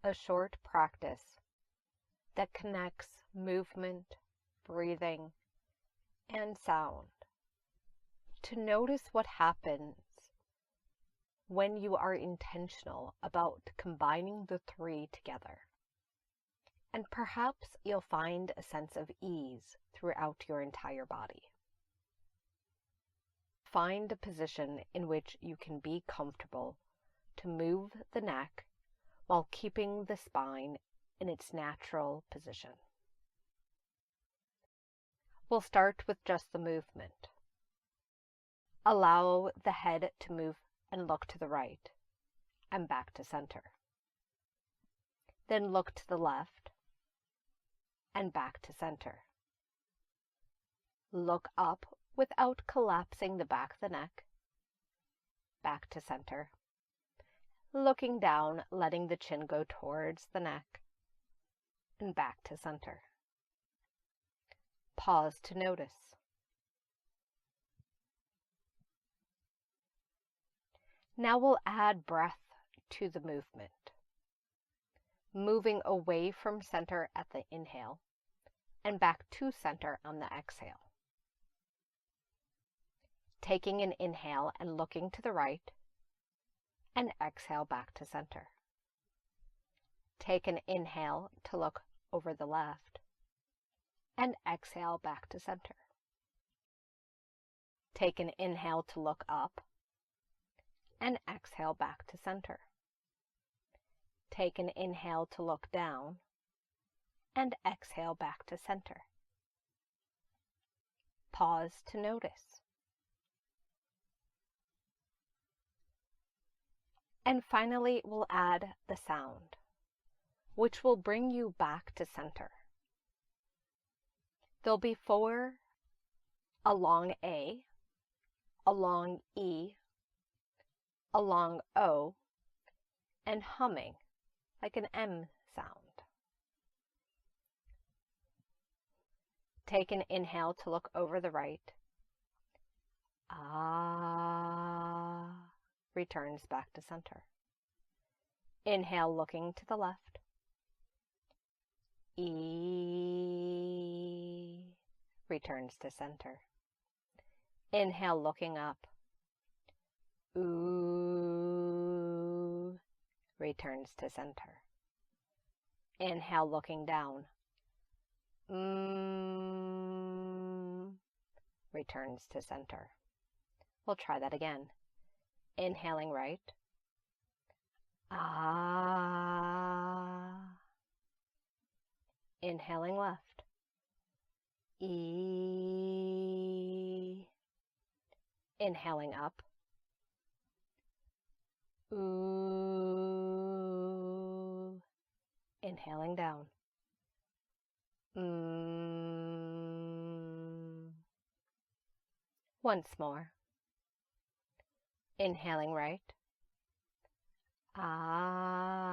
a short practice that connects movement, breathing, and sound to notice what happens when you are intentional about combining the three together. And perhaps you'll find a sense of ease throughout your entire body. Find a position in which you can be comfortable to move the neck while keeping the spine in its natural position. We'll start with just the movement. Allow the head to move and look to the right and back to center. Then look to the left and back to center. Look up without collapsing the back of the neck, back to center. Looking down, letting the chin go towards the neck, and back to center. Pause to notice. Now we'll add breath to the movement, moving away from center at the inhale and back to center on the exhale. Taking an inhale and looking to the right, and exhale back to center. Take an inhale to look over the left, and exhale back to center. Take an inhale to look up, and exhale back to center. Take an inhale to look down, and exhale back to center. Pause to notice. And finally, we'll add the sound, which will bring you back to center. There'll be 4 along A, along E, along O, and humming like an M sound. Take an inhale to look over the right. Ah. Returns back to center. Inhale looking to the left. E. Returns to center. Inhale looking up. Ooh. Returns to center. Inhale looking down. Returns to center. We'll try that again. Inhaling right. Ah. Inhaling left. E. Inhaling up. Ooh. Inhaling down. Once more. Inhaling right. Ah.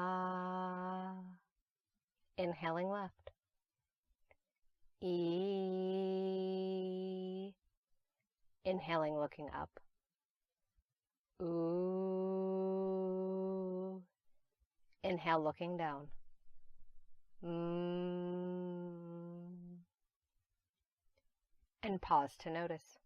Inhaling left. E. Inhaling looking up. Ooh. Inhale looking down. And pause to notice.